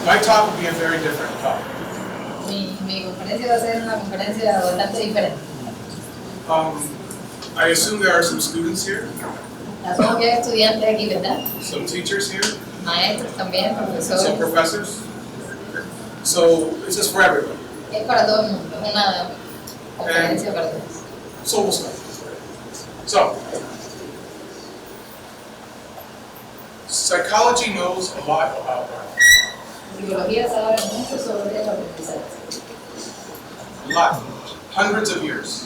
My talk will be a very different talk. Mi conferencia va a ser una conferencia bastante diferente. I assume there are some students here, Asumo que hay estudiantes aquí, ¿verdad? some teachers here, Maestros también, some profesores. professors. So this is for everybody. Es para todo el mundo, es una conferencia para todos. So we'll start. So, psychology knows a lot about learning. Psicología sabe mucho sobre el aprendizaje. A lot. Hundreds of years.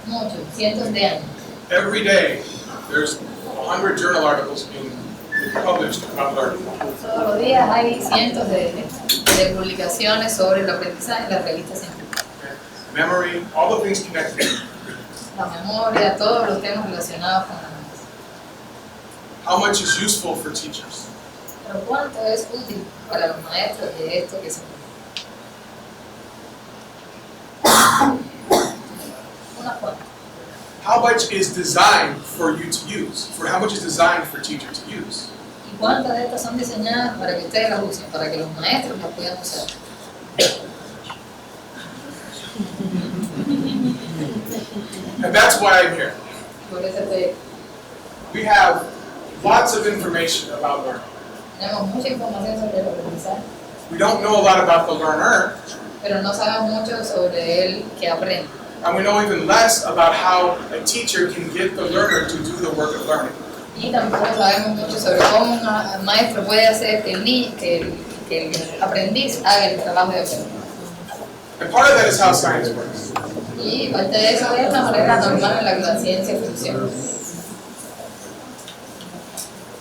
Muchos, cientos de años. Every day, there's 100 journal articles being published about learning. Todos los días hay cientos de publicaciones sobre el aprendizaje en las revistas científicas. Memory, all the things connected. La memoria, todos los temas relacionados con la mente. How much is useful for teachers? Pero ¿cuánto es útil para los maestros de esto que se una cuanta? How much is designed for you to use? For how much is designed for teachers to use? ¿Y cuántas de estas son diseñadas para que ustedes las usen, para que los maestros las puedan usar? And that's why I'm here. Por eso estoy aquí. We have lots of information about learning. Tenemos mucha información sobre el aprendizaje, We don't know a lot about the learner, pero no sabemos mucho sobre el que aprende. and we know even less about how a teacher can get the learner to do the work of learning. Y tampoco sabemos mucho sobre cómo un maestro puede hacer que el aprendiz haga el trabajo de aprender. And part of that is how science works. Y parte de eso es la manera normal en la que la ciencia funciona.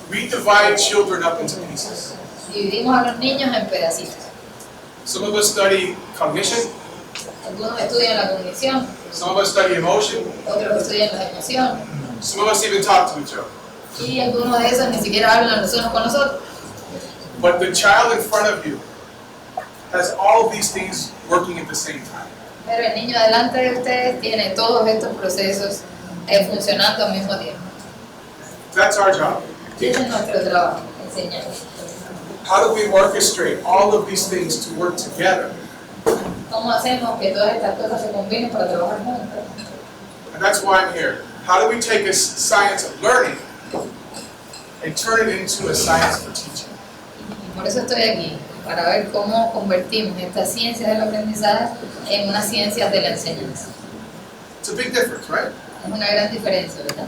We divide children up into pieces. Dividimos a los niños en pedacitos. Some of us study cognition, Algunos estudian la cognición, some of us study emotion, otros estudian las emociones, some of us even talk to each other. y algunos de esos ni siquiera hablan los unos con los otros. But the child in front of you has all of these things working at the same time. Pero el niño delante de ustedes tiene todos estos procesos funcionando al mismo tiempo. That's our job. Y ese es nuestro trabajo, enseñar. How do we orchestrate all of these things to work together? ¿Cómo hacemos que todas estas cosas se combinen para trabajar juntos? And that's why I'm here. How do we take a science of learning and turn it into a science for teaching? Y por eso estoy aquí, para ver cómo convertimos esta ciencia del aprendizaje en una ciencia de la enseñanza. It's a big difference, right? Es una gran diferencia, ¿verdad?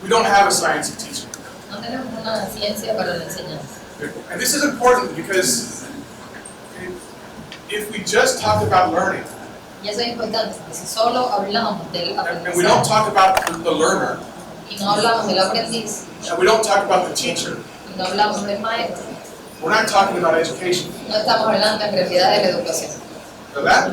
We don't have a science of teaching. No tenemos una ciencia para la enseñanza. And this is important because if we just talk about learning Y eso es importante, porque si solo hablamos del and we don't aprendizaje talk about the learner y no hablamos del aprendiz and we don't talk about the teacher, y no hablamos del maestro, we're not talking about education. no estamos hablando en realidad de la educación. For that,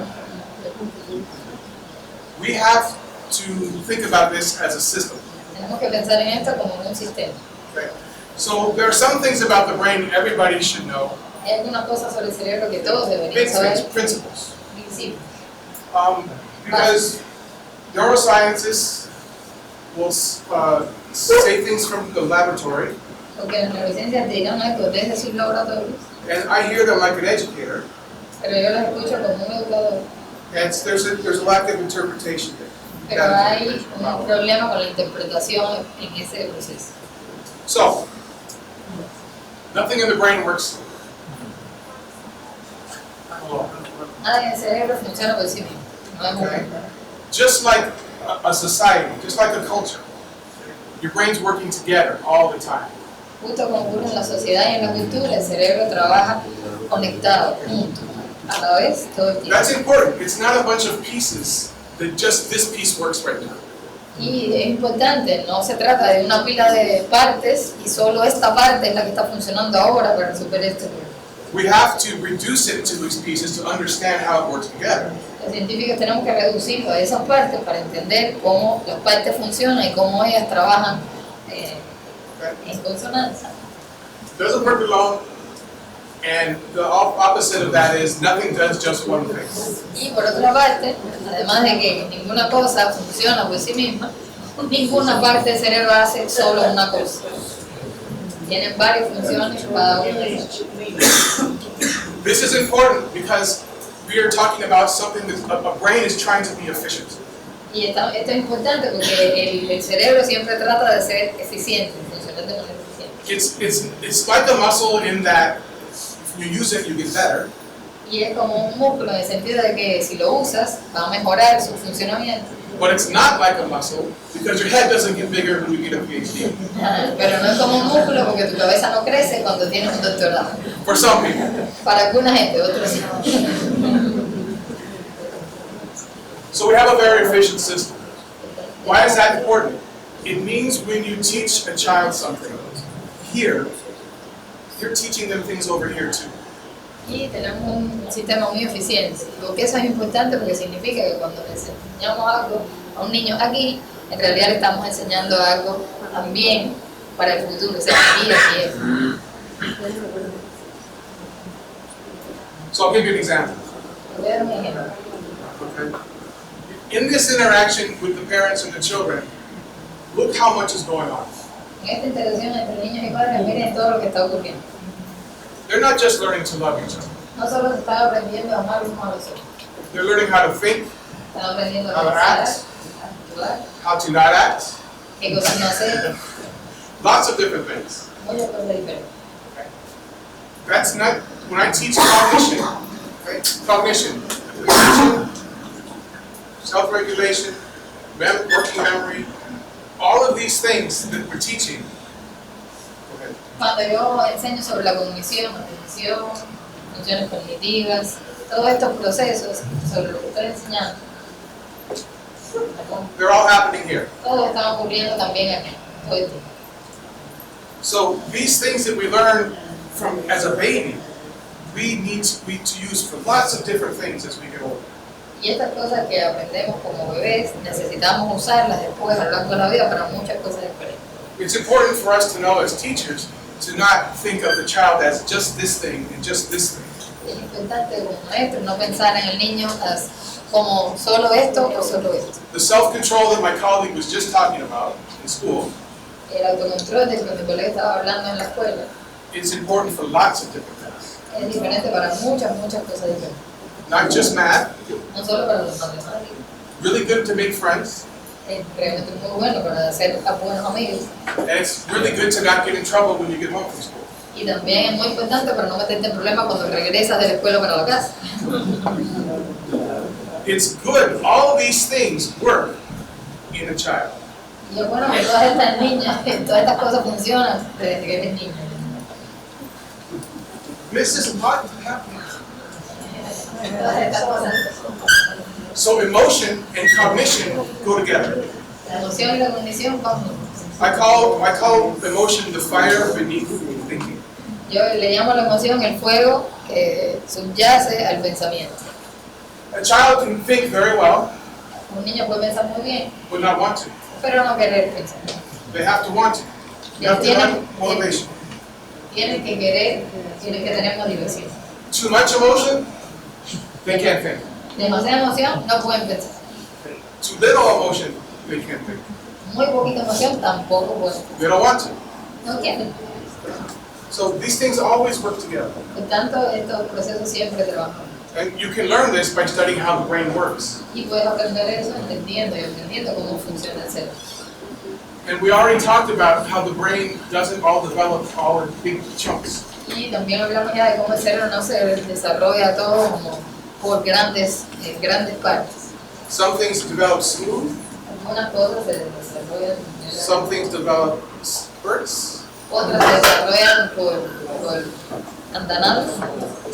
we have to think about this as a system. Tenemos que pensar en esto como un sistema. Okay? So there are some things about the brain everybody should know. Hay algunas cosas sobre el cerebro que todos deberían Big things, saber. principles. Principios. Because neuroscientists will say things from the laboratory, Porque las neurociencias dirán esto desde sus laboratorios, and I hear them like an educator, pero yo las escucho como un educador. and there's a lack of interpretation there. Pero hay un problema con la interpretación en ese proceso. So, nothing in the brain works alone. Nada en el cerebro funciona por sí mismo. No es Okay. un Just like a society, just like a culture, your brain's working together all the time. Justo como ocurre en la sociedad y en la cultura, el cerebro trabaja conectado, junto, a la vez, todo el tiempo. That's important. It's not a bunch of pieces that just this piece works right now. Y es importante, no se trata de una pila de partes y solo esta parte es la que está funcionando ahora para resolver este problema. We have to reduce it to these pieces to understand how it works together. Los científicos tenemos que reducirlo a esas partes para entender cómo las partes funcionan y cómo ellas trabajan en consonancia. Doesn't work alone, and the opposite of that is nothing does just one thing. Y por otra parte, además de que ninguna cosa funciona por sí misma, ninguna parte del cerebro hace solo una cosa. Tienen varias funciones cada uno de ellos. This is important because we are talking about something that a brain is trying to be efficient. Y esto es importante porque el cerebro siempre trata de ser eficiente, funcionar de manera eficiente. It's like a muscle in that if you use it, you get better. Y es como un músculo en el sentido de que si lo usas va a mejorar su funcionamiento. But it's not like a muscle because your head doesn't get bigger when you get a PhD. Pero no es como un músculo porque tu cabeza no crece cuando tienes un doctorado. For some people. Para alguna gente, otros sí. So we have a very efficient system. Why is that important? It means when you teach a child something here, you're teaching them things over here too. Y tenemos un sistema muy eficiente. Porque eso es importante porque significa que cuando le enseñamos algo a un niño aquí, en realidad le estamos enseñando algo también para el futuro, o sea, aquí y aquí. So I'll give you an example. Voy a dar un ejemplo. Okay. In this interaction with the parents and the children, look how much is going on. En esta interacción entre niños y padres, miren todo lo que está ocurriendo. They're not just learning to love each other. No solo se están aprendiendo a amar unos a los otros, They're learning how to think, están aprendiendo How to a pensar, act. a actuar, how to not act, qué cosas no hacer, lots of different things. muchas cosas diferentes. That's not, when I teach cognition, okay, cognition, attention, self-regulation, working memory, all of these things that we're teaching. Okay. Cuando yo enseño sobre la cognición, atención, funciones cognitivas, todos estos procesos sobre lo que estoy enseñando, They're all happening here. todos están ocurriendo también aquí, todo el tiempo. So these things that we learn from as a baby, we need to use for lots of different things as we get older. Y estas cosas que aprendemos como bebés, necesitamos usarlas después a lo largo de la vida para muchas cosas diferentes. It's important for us to know as teachers to not think of the child as just this thing and just this thing. Es importante como maestro no pensar en el niño como solo esto o solo esto. The self-control that my colleague was just talking about in school, El autocontrol del que mi colega estaba hablando en la escuela it's important for lots of different things. es diferente para muchas cosas diferentes. Not just math, No solo para los matemáticos, really good to make friends, es realmente muy bueno para hacer a buenos amigos. and it's really good to not get in trouble when you get home from school. Y también es muy importante para no meterte en problemas cuando regresas de la escuela para la casa. It's good. All of these things work in a child. Y es bueno que todas estas niñas, todas estas cosas funcionan desde que eres niño. Mrs. What happened? Todas estas cosas. So emotion and cognition go together. La emoción y la cognición van juntas. I call emotion the fire beneath thinking. Yo le llamo a la emoción el fuego que subyace al pensamiento. A child can think very well, Un niño puede pensar muy bien, but not want to. pero no querer pensar. They have to want to. You have to have motivation. Tienen que querer, tienen que tener motivación. Too much emotion, they can't think. Demasiada emoción, no pueden pensar. Too little emotion, they can't think. Muy poquita emoción, tampoco pueden. They don't want to. No quieren. So these things always work together. Por tanto, estos procesos siempre trabajan. And you can learn this by studying how the brain works. Y puedes aprender eso entendiendo y aprendiendo cómo funciona el cerebro. And we already talked about how the brain doesn't all develop all in big chunks. Y también hablamos ya de cómo el cerebro no se desarrolla todo como por grandes partes. Some things develop smooth, Algunas cosas se desarrollan, some things develop spurts, otras se desarrollan por andanadas,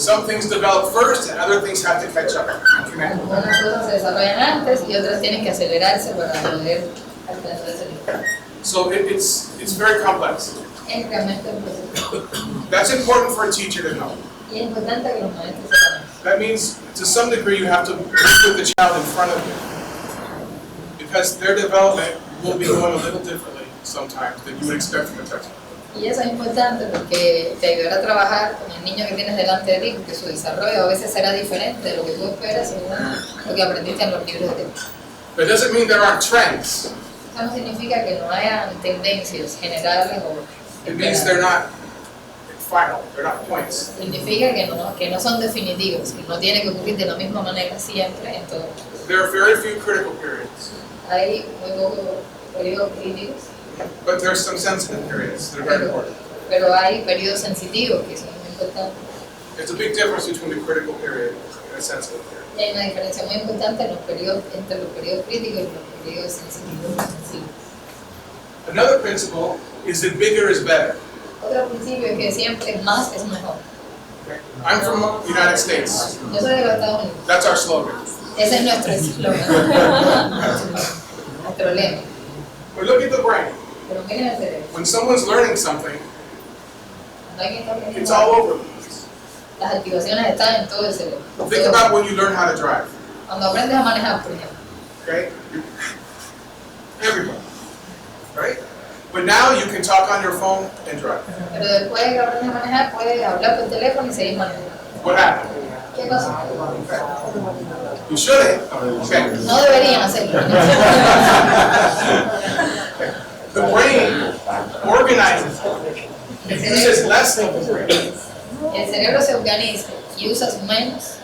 some things develop first and other things have to catch up and connect. algunas cosas se desarrollan antes y otras tienen que acelerarse para poder alcanzar ese nivel. So it's very complex. Es realmente un proceso. That's important for a teacher to know. Y es importante que los maestros sepan eso. That means to some degree you have to put the child in front of you. Because their development will be going a little differently sometimes than you would expect from a textbook. Y eso es importante porque te ayudará a trabajar con el niño que tienes delante de ti, porque su desarrollo a veces será diferente de lo que tú esperas según lo que aprendiste en los libros de texto. But it doesn't mean there aren't trends. Eso no significa que no haya tendencias generales o It means they're not final, they're not points. Significa que no son definitivos, que no tiene que ocurrir de la misma manera siempre en todo. There are very few critical periods, Hay muy pocos periodos críticos, but there are some sensitive periods that are very important. pero hay periodos sensitivos que son muy importantes. There's a big difference between a critical period and a sensitive period. Y hay una diferencia muy importante entre los periodos críticos y los periodos sensitivos. Another principle is that bigger is better. Otro principio es que siempre más es mejor. Okay? I'm from the United States. Yo soy de los Estados Unidos. That's our slogan. Ese es nuestro eslogan, nuestro lema. But look at the brain. Pero miren el cerebro. When someone's learning something, Cuando alguien está aprendiendo it's all over the place. las activaciones están en todo el cerebro. Think about when you learn how to drive. Cuando aprendes a manejar, por ejemplo. Okay? Everybody. Right? But now you can talk on your phone and drive. Pero después que aprendes a manejar, puedes hablar por teléfono y seguir manejando. What happened? ¿Qué pasó? You shouldn't. Okay. No deberían hacerlo. The brain organizes. It uses less of the brain. El cerebro se organiza y usas menos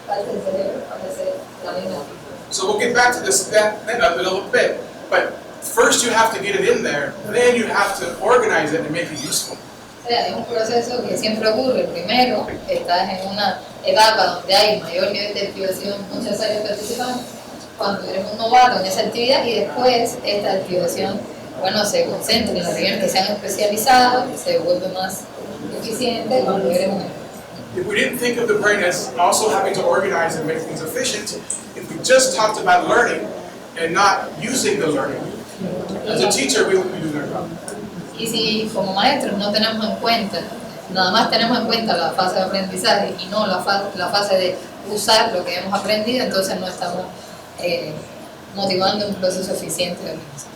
parte del cerebro para hacer la misma actividad. So we'll get back to this that in a little bit. But first you have to get it in there, then you have to organize it and make it useful. O sea, es un proceso que siempre ocurre. Primero, estás en una etapa donde hay mayor nivel de activación, muchas áreas participantes, cuando eres un novato en esa actividad, y después esta activación, bueno, se concentra en las regiones que se han especializado, se vuelve más eficiente cuando eres un experto. If we didn't think of the brain as also having to organize and make things efficient, if we just talked about learning and not using the learning, as a teacher we wouldn't be doing our job. Y si como maestros no tenemos en cuenta, nada más tenemos en cuenta la fase de aprendizaje y no la fase de usar lo que hemos aprendido, entonces no estamos motivando un proceso eficiente de aprendizaje.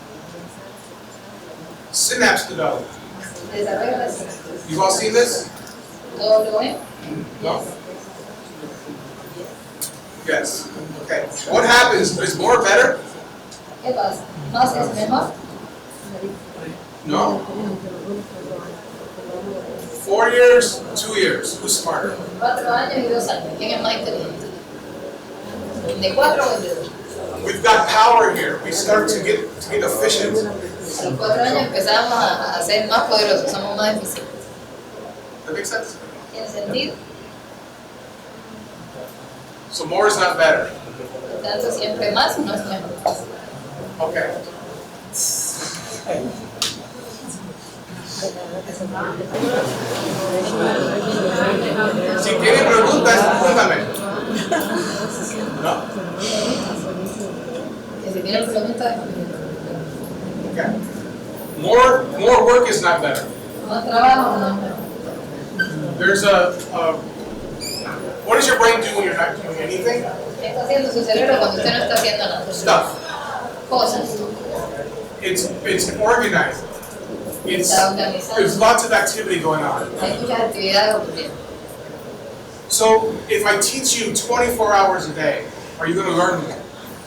Synapse development. Desarrollo de la sinapsis. You've all seen this? ¿Todo lo ven? No? Yes. Okay. What happens? Is more better? ¿Qué pasa? ¿Más es mejor? No. 4 years, 2 years. Who's smarter? 4 años y 2 años. ¿Quién es más inteligente? ¿El de 4 o el de 2? We've got power here. We start to get efficient. A los 4 años empezamos a ser más poderosos, somos más eficientes. That makes sense? ¿Tiene sentido? So more is not better. Por tanto, siempre más no es mejor. Okay. Si tienen preguntas, pregúntame. ¿No? Que si tienen preguntas, Okay. More work is not better. más trabajo no es mejor. There's what does your brain do when you're not doing anything? ¿Qué está haciendo su cerebro cuando usted no está haciendo nada? Stuff. Cosas. It's organized. Está organizado. There's lots of activity going on. Hay muchas actividades ocurriendo. So if I teach you 24 hours a day, are you going to learn more?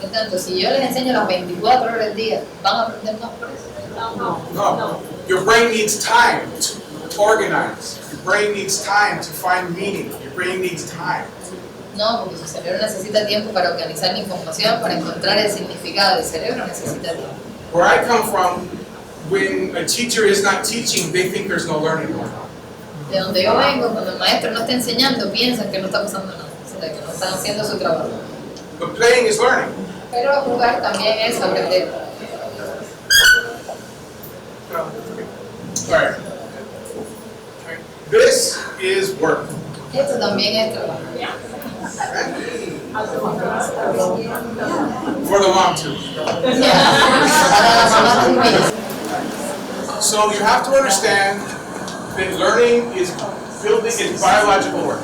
Por tanto, si yo les enseño las 24 horas del día, ¿van a aprender más por eso? No. Your brain needs time to organize. Your brain needs time to find meaning. Your brain needs time. No, porque su cerebro necesita tiempo para organizar la información, para encontrar el significado. El cerebro necesita tiempo. Where I come from, when a teacher is not teaching, they think there's no learning going on. De donde yo vengo, cuando el maestro no está enseñando, piensan que no está pasando nada, o sea, que no están haciendo su trabajo. But playing is learning. Pero jugar también es aprender. All right. This is work. Esto también es trabajo. For the mom too. Para las mamás también. So you have to understand that learning is biological work.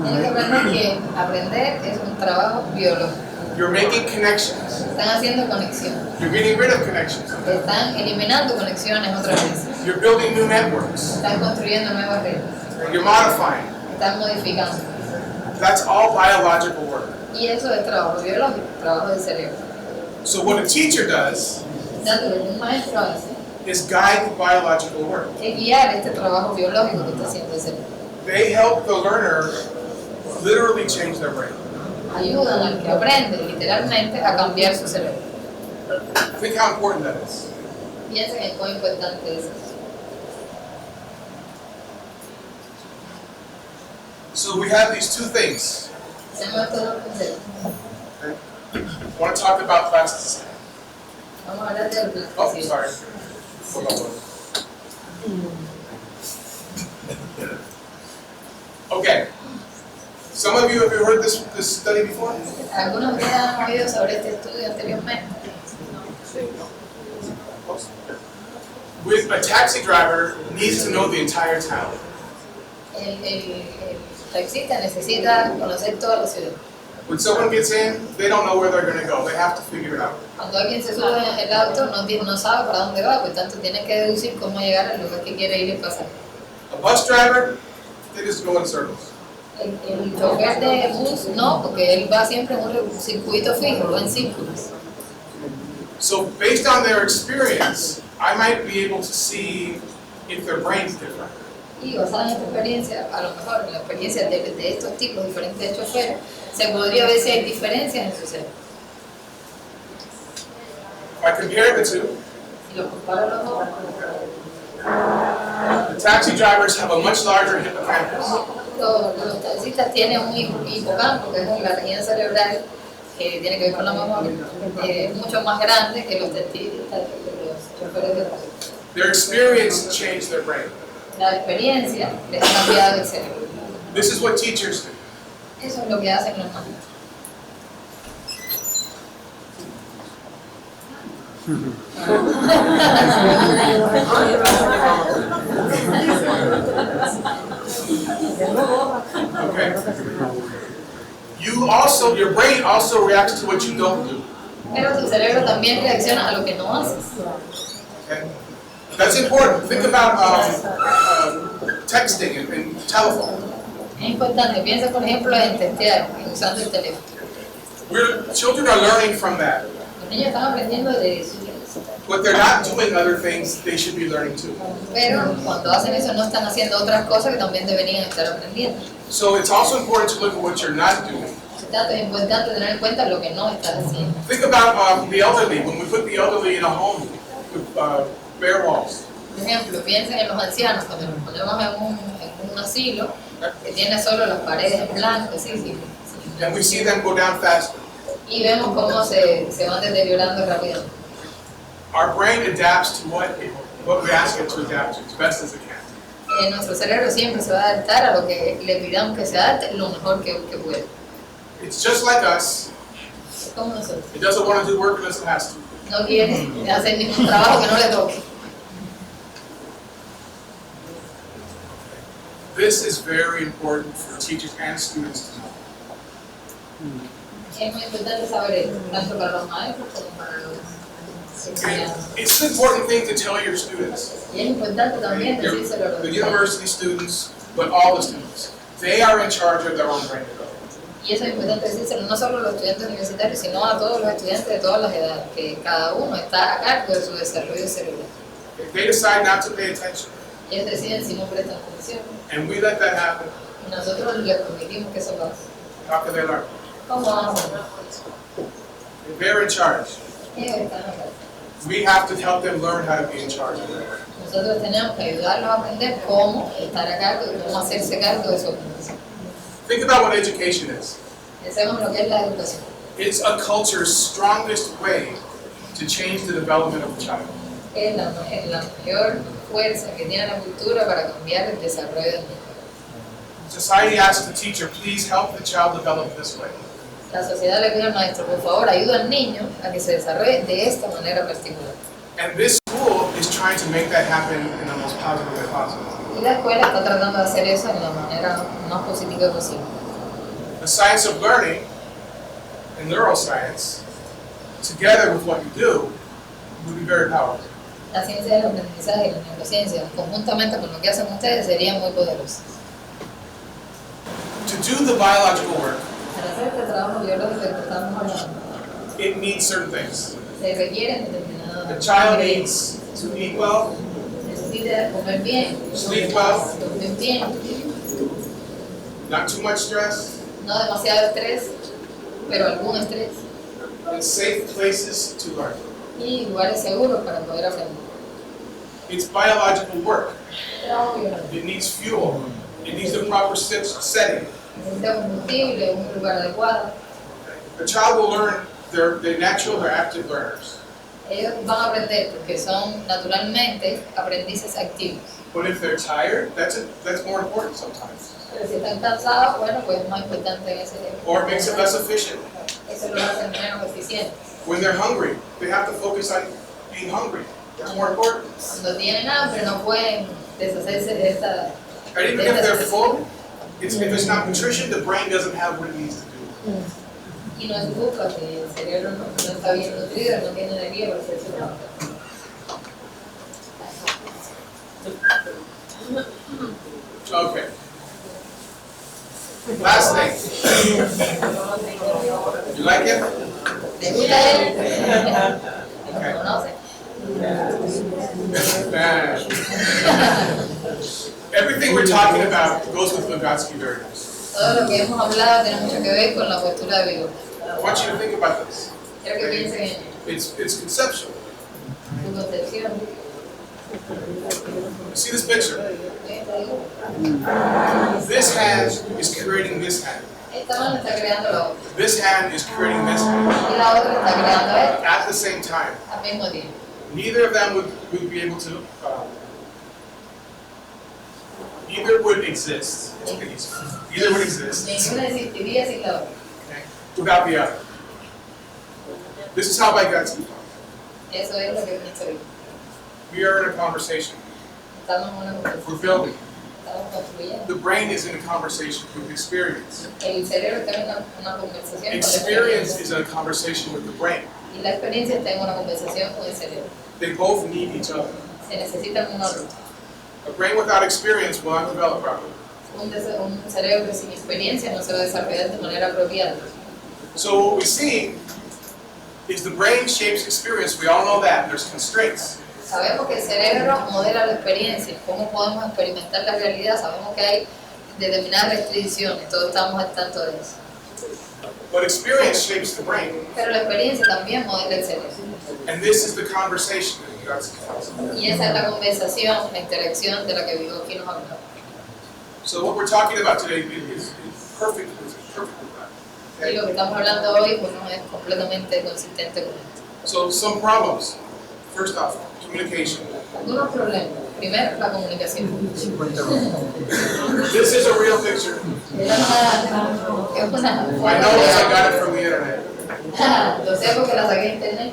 Tienen que aprender que aprender es un trabajo biológico. You're making connections. Están haciendo conexiones. You're getting rid of connections. Están eliminando conexiones otras veces. You're building new networks. Están construyendo nuevas redes. You're modifying. Están modificando. That's all biological work. Y eso es trabajo biológico, trabajo del cerebro. So what a teacher does Tanto lo que un maestro hace is guide the biological work. Es guiar este trabajo biológico que está haciendo el cerebro. They help the learner literally change their brain. Ayudan al que aprende literalmente a cambiar su cerebro. Think how important that is. Piensen en cuán importante es eso. So we have these two things. Tenemos estos dos conceptos. Okay? I want to talk about plasticity. Vamos a hablar del Oh, plasticismo. sorry. Hold on. Okay. Some of you have you heard this study before? Algunos de ustedes han oído sobre este estudio anteriormente. With a taxi driver needs to know the entire town. El taxista necesita conocer toda la ciudad. When someone gets in, they don't know where they're going to go. They have to figure it out. Cuando alguien se sube en el auto no sabe para dónde va, por tanto tiene que deducir cómo llegar al lugar que quiere ir y pasar. A bus driver, they just go in circles. El chofer de bus no, porque él va siempre en un circuito fijo, va en círculos. So based on their experience, I might be able to see if their brain's different. Y basada en esta experiencia, a lo mejor en la experiencia de estos tipos diferentes de choferes, se podría ver si hay diferencias en su cerebro. If I compare the two, Si lo comparo los dos, the taxi drivers have a much larger hippocampus. los taxistas tienen un hipocampo, que es la región cerebral que tiene que ver con la memoria, mucho más grande que los taxistas, que los choferes de bus. Their experience changed their brain. La experiencia les ha cambiado el cerebro. This is what teachers do. Eso es lo que hacen los maestros. Okay. Your brain also reacts to what you don't do. Pero tu cerebro también reacciona a lo que no haces. Okay? That's important. Think about texting and telephone. Es importante, piensa por ejemplo en testear, usando el teléfono. Children are learning from that. Los niños están aprendiendo de eso. But they're not doing other things they should be learning too. Pero cuando hacen eso no están haciendo otras cosas que también deberían estar aprendiendo. So it's also important to look at what you're not doing. Por tanto, es importante tener en cuenta lo que no estás haciendo. Think about the elderly. When we put the elderly in a home with bare walls. Por ejemplo, piensen en los ancianos, cuando los ponemos en un asilo que tiene solo las paredes en blanco, sí. And we see them go down faster. Y vemos cómo se van deteriorando rápidamente. Our brain adapts to what we ask it to adapt to as best as it can. Nuestro cerebro siempre se va a adaptar a lo que le pidamos que se adapte lo mejor que puede. It's just like us. Es como nosotros. It doesn't want to do work unless it has to. No quiere hacer ningún trabajo que no le toque. This is very important for teachers and students to know. Es muy importante saber esto, tanto para los maestros como para los estudiantes. It's an important thing to tell your students, Y es importante también decírselo a los the estudiantes. university students, but all the students. They are in charge of their own brain development. Y eso es importante decírselo no solo a los estudiantes universitarios, sino a todos los estudiantes de todas las edades, que cada uno está a cargo de su desarrollo cerebral. If they decide not to pay attention, Ellos deciden si no prestan atención, and we let that happen, y nosotros les permitimos que eso pase. how can they learn? ¿Cómo hacen? If they're in charge, Ellos están a cargo. we have to help them learn how to be in charge of their brain. Nosotros tenemos que ayudarlos a aprender cómo estar a cargo y cómo hacerse cargo de su aprendizaje. Think about what education is. Pensemos en lo que es la educación. It's a culture's strongest way to change the development of a child. Es la mayor fuerza que tiene la cultura para cambiar el desarrollo del niño. Society asks the teacher, please help the child develop this way. La sociedad le pide al maestro, por favor, ayuda al niño a que se desarrolle de esta manera particular. And this school is trying to make that happen in the most positive way possible. Y la escuela está tratando de hacer eso de la manera más positiva posible. The science of learning and neuroscience, together with what you do, would be very powerful. La ciencia del aprendizaje y la neurociencia, conjuntamente con lo que hacen ustedes, serían muy poderosas. To do the biological work, Para hacer este trabajo biológico del que estamos hablando, it needs certain things. se requieren determinados The child ingredientes. needs to eat well, necesita comer bien, sleep well, dormir bien, not too much stress, no demasiado estrés, pero algún estrés, and safe places to learn. y lugares seguros para poder aprender. It's biological work. Trabajo biológico. It needs fuel. It needs the proper setting. Necesita combustible, un lugar adecuado. A child will learn, they're natural, they're active learners. Ellos van a aprender porque son naturalmente aprendices activos. But if they're tired, that's more important sometimes. Pero si están cansados, bueno, pues es más importante en ese tiempo. Or it makes it less efficient. Eso lo hace menos eficiente. When they're hungry, they have to focus on being hungry. It's more important. Cuando tienen hambre no pueden deshacerse de esta. And even if they're full, if it's not nutrition, the brain doesn't have what it needs to do. Y no es culpa que el cerebro no está bien nutrido, no tiene energía para hacer su trabajo. Okay. Last thing. You like it? ¿Te gusta él? Okay. ¿Lo conoce? Man. Everything we're talking about goes with Vygotsky variables. Todo lo que hemos hablado tiene mucho que ver con la postura de Vygotsky. I want you to think about this. Quiero que piensen en It's conceptual. tu concepción. See this picture? ¿Eh? ¿Te digo? This hand is creating this hand. Esta mano está creando la otra. This hand is creating this hand Y la otra está creando esta at the same time. al mismo tiempo. Neither of them would be able to. Either would exist. Let's make it easy. Either would exist Ninguna existiría sin la otra. okay, without the other. This is how Vygotsky talks. Eso es lo que pienso yo. We are in a conversation. Estamos en una We're conversación. building. Estamos construyendo. The brain is in a conversation with experience. El cerebro está en una conversación con la Experience experiencia. is in a conversation with the brain. Y la experiencia está en una conversación con el cerebro. They both need each other. Se necesitan uno otro. A brain without experience will not develop properly. Un cerebro sin experiencia no se va a desarrollar de manera apropiada. So what we see is the brain shapes experience. We all know that. There's constraints. Sabemos que el cerebro modela la experiencia. ¿Cómo podemos experimentar la realidad? Sabemos que hay determinadas restricciones. Todos estamos al tanto de eso. But experience shapes the brain. Pero la experiencia también modela el cerebro. And this is the conversation that Vygotsky tells us. Y esa es la conversación, la interacción de la que Vygotsky nos habló. So what we're talking about today is perfect with that. Y lo Okay? que estamos hablando hoy pues, no es completamente consistente con esto. So some problems. First off, communication. Algunos problemas. Primero, la comunicación. This is a real picture. Es una I know this, I got it from the internet. Lo sé porque la saqué de internet.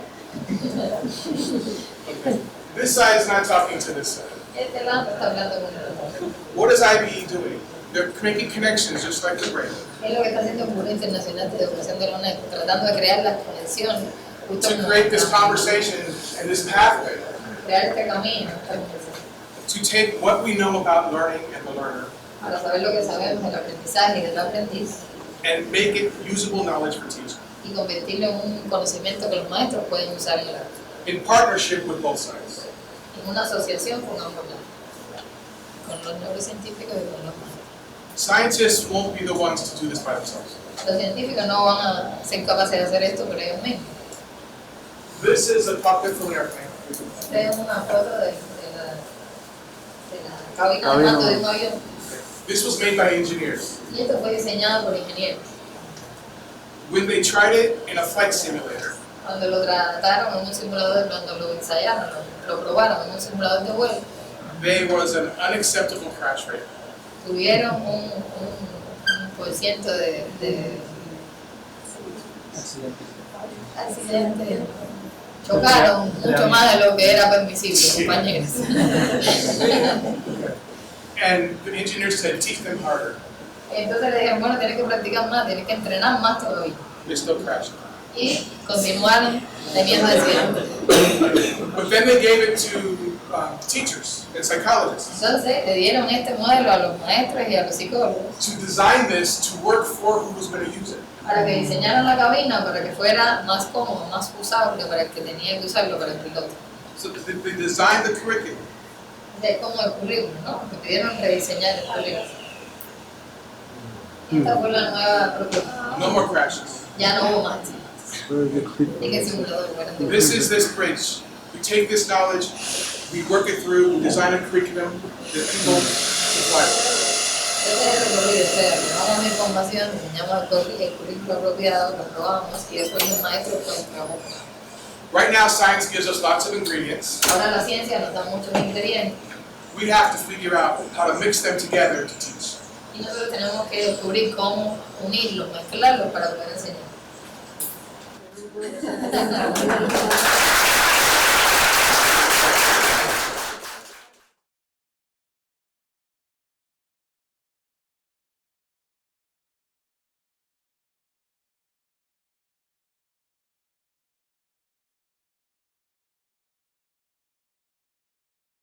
This side is not talking to this side. Este lado está hablando con el otro. What is IBE doing? They're making connections just like the brain. Es lo que está haciendo el Foro Internacional de Educación de la UNESCO, tratando de crear las conexiones, justo To como create this conversation and this pathway. crear este camino, esta conversación, To take what we know about learning and the learner para saber lo que sabemos del aprendizaje y del aprendiz and make it usable knowledge for teaching. y convertirlo en un conocimiento que los maestros pueden usar en el aula, In partnership with both sides. en una asociación con ambos lados, con los neurocientíficos y con los maestros. Scientists won't be the ones to do this by themselves. Los científicos no van a ser capaces de hacer esto por ellos mismos. This is a cockpit from an airplane. Esta es una foto de la cabina de mando de un avión. This was made by engineers. Y esto fue diseñado por ingenieros. When they tried it in a flight simulator, Cuando lo trataron en un simulador, cuando lo ensayaron, lo probaron en un simulador de vuelo, there was an unacceptable crash rate. tuvieron un por ciento de accidentes. Chocaron mucho más de lo que era permisible, Sí. compañeros. And the engineers said, teach them harder. Entonces le dijeron, bueno, tienes que practicar más, tienes que entrenar más todavía. They still crashed. Y continuaron teniendo accidentes. But then they gave it to teachers and psychologists Entonces le dieron este modelo a los maestros y a los psicólogos to design this to work for who was going to use it. para que diseñaran la cabina para que fuera más cómodo, más usable para el que tenía que usarlo, para el piloto. So they designed the curriculum. De como el currículum, ¿no? Me pidieron rediseñar el currículum. Esta fue la nueva propuesta. No more crashes. Ya no hubo más accidentes. En el simulador, bueno. This is this bridge. We take this knowledge, we work it through, we design a curriculum that people supply. Este es el recorrido, o sea, llevamos la información, diseñamos el currículo apropiado, lo probamos y después los maestros pueden trabajar. Right now, science gives us lots of ingredients. Ahora la ciencia nos da muchos ingredientes We have to figure out how to mix them together to teach. y nosotros tenemos que descubrir cómo unirlos, mezclarlos para poder enseñar.